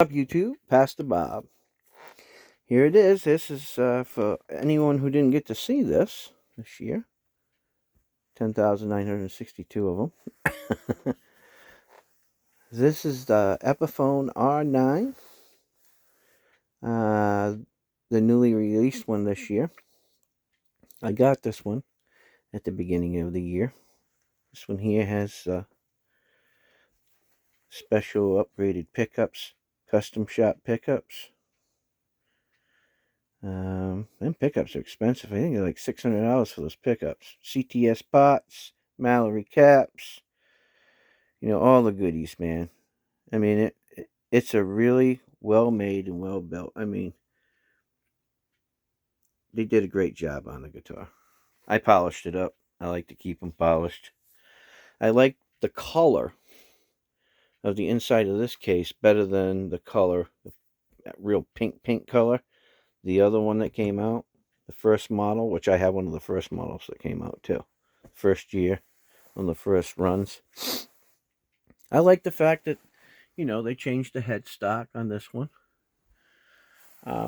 Up YouTube, Pastor Bob. Here it is. This is for anyone who didn't get to see this year. 10,962 of them. This is the Epiphone R9, the newly released one this year. I got this one at the beginning of the year. This one here has special upgraded pickups, custom shop pickups. Them pickups are expensive. I think they're like $600 for those pickups. CTS pots, Mallory caps, all the goodies, man. I mean, it's a really well made and well built. I mean, they did a great job on the guitar. I polished it up. I like to keep them polished. I like the color of the inside of this case better than the color, that real pink color. The other one that came out, the first model, which I have one of the first models that came out too. First year, on the first runs. I like the fact that, they changed the headstock on this one.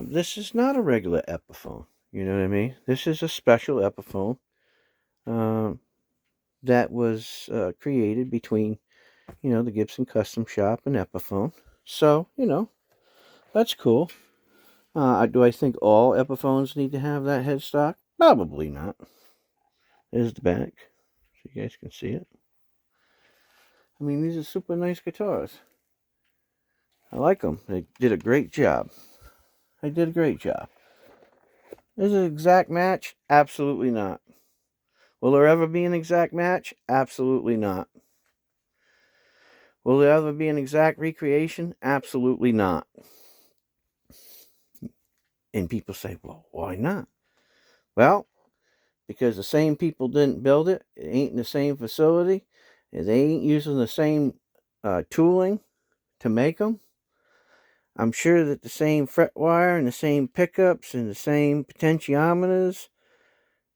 This is not a regular Epiphone. You know what I mean? This is a special Epiphone that was created between, the Gibson Custom Shop and Epiphone. So, that's cool. Do I think all Epiphones need to have that headstock? Probably not. There's the back, so you guys can see it. I mean, these are super nice guitars. I like them. They did a great job. They did a great job. Is it an exact match? Absolutely not. Will there ever be an exact match? Absolutely not. Will there ever be an exact recreation? Absolutely not. And people say, well, why not? Well, because the same people didn't build it. It ain't in the same facility. And they ain't using the same tooling to make them. I'm sure that the same fret wire and the same pickups and the same potentiometers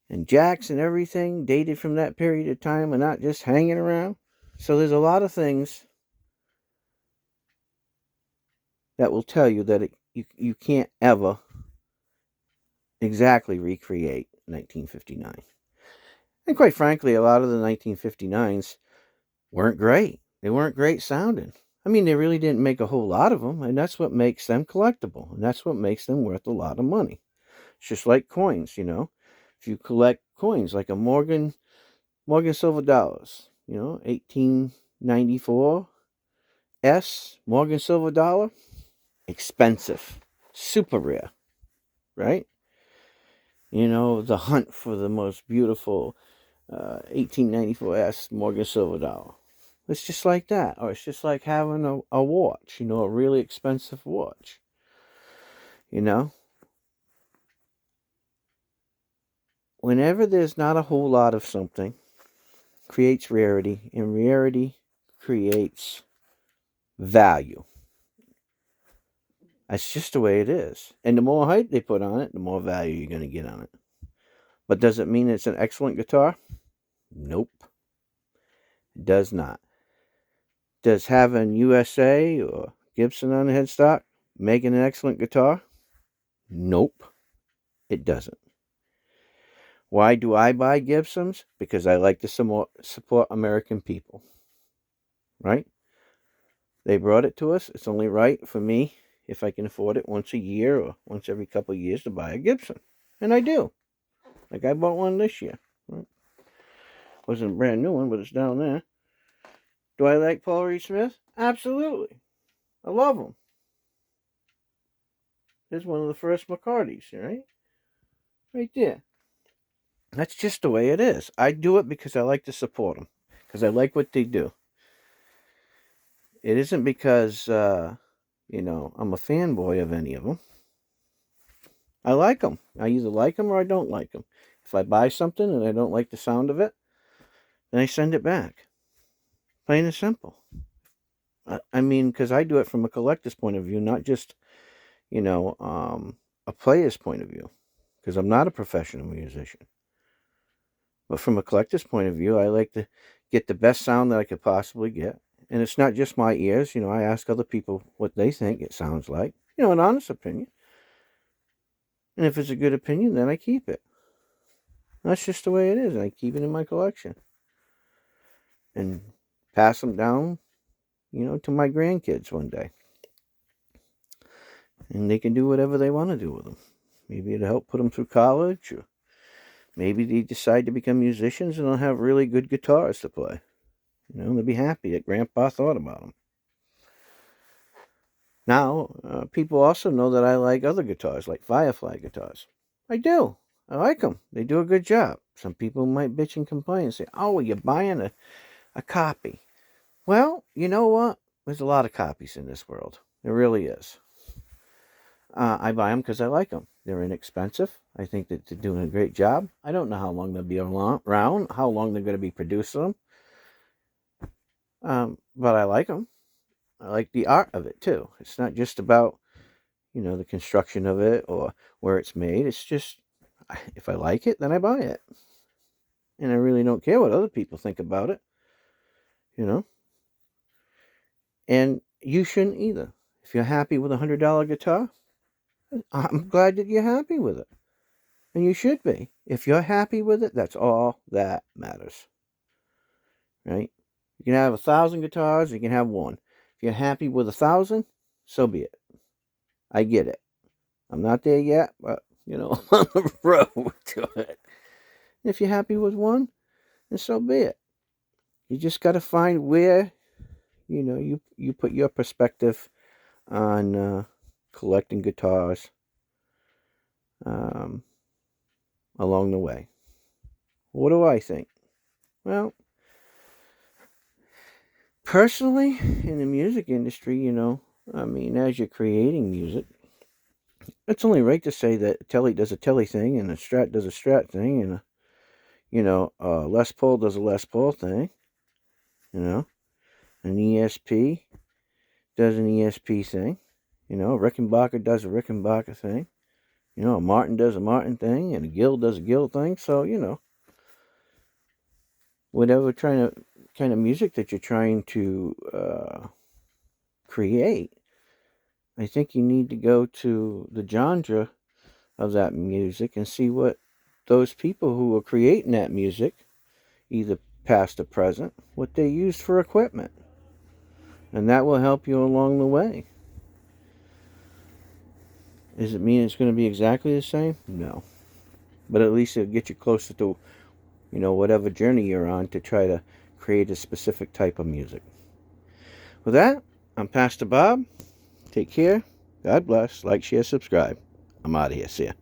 and jacks and everything dated from that period of time and not just hanging around. So there's a lot of things that will tell you that you can't ever exactly recreate 1959. And quite frankly, a lot of the 1959s weren't great. They weren't great sounding. I mean, they really didn't make a whole lot of them, and that's what makes them collectible, and that's what makes them worth a lot of money. It's just like coins, If you collect coins, like a Morgan silver dollars, 1894 S Morgan silver dollar, expensive, super rare, right? The hunt for the most beautiful 1894 S Morgan silver dollar. It's just like that. Or it's just like having a watch, a really expensive watch. Whenever there's not a whole lot of something, creates rarity, and rarity creates value. That's just the way it is. And the more hype they put on it, the more value you're going to get on it. But does it mean it's an excellent guitar? Nope. It does not. Does having USA or Gibson on the headstock make an excellent guitar? Nope. It doesn't. Why do I buy Gibsons? Because I like to support American people. Right? They brought it to us. It's only right for me, if I can afford it once a year or once every couple of years, to buy a Gibson. And I do. Like I bought one this year. Right? Wasn't a brand new one, but it's down there. Do I like Paul Reed Smith? Absolutely. I love him. There's one of the first McCartys, right? Right there. That's just the way it is. I do it because I like to support them. Because I like what they do. It isn't because, I'm a fanboy of any of them. I like them. I either like them or I don't like them. If I buy something and I don't like the sound of it, then I send it back. Plain and simple. I mean, because I do it from a collector's point of view, not just, a player's point of view. Because I'm not a professional musician. But from a collector's point of view, I like to get the best sound that I could possibly get. And it's not just my ears. I ask other people what they think it sounds like. An honest opinion. And if it's a good opinion, then I keep it. That's just the way it is. I keep it in my collection. And pass them down, to my grandkids one day. And they can do whatever they want to do with them. Maybe it'll help put them through college, or maybe they decide to become musicians and they'll have really good guitars to play. They'll be happy that Grandpa thought about them. Now, people also know that I like other guitars, like Firefly guitars. I do. I like them. They do a good job. Some people might bitch and complain and say, oh, you're buying a copy. Well, you know what? There's a lot of copies in this world. There really is. I buy them because I like them. They're inexpensive. I think that they're doing a great job. I don't know how long they'll be around, how long they're going to be producing them. But I like them. I like the art of it, too. It's not just about, the construction of it or where it's made. It's just, if I like it, then I buy it. And I really don't care what other people think about it. And you shouldn't either. If you're happy with a $100 guitar, I'm glad that you're happy with it. And you should be. If you're happy with it, that's all that matters. Right? You can have 1,000 guitars, you can have one. If you're happy with 1,000, so be it. I get it. I'm not there yet, but, I'm on the road to it. And if you're happy with one, then so be it. You just got to find where, you put your perspective on collecting guitars along the way. What do I think? Well, personally, in the music industry, as you're creating music, it's only right to say that a Telly does a Telly thing, and a Strat does a Strat thing, and a Les Paul does a Les Paul thing, an ESP does an ESP thing, a Rickenbacker does a Rickenbacker thing, a Martin does a Martin thing, and a Gill does a Gill thing. So, whatever kind of music that you're trying to create, I think you need to go to the genre of that music and see what those people who are creating that music, either past or present, what they use for equipment. And that will help you along the way. Does it mean it's going to be exactly the same? No. But at least it'll get you closer to, whatever journey you're on to try to create a specific type of music. With that, I'm Pastor Bob. Take care. God bless. Like, share, subscribe. I'm out of here. See ya.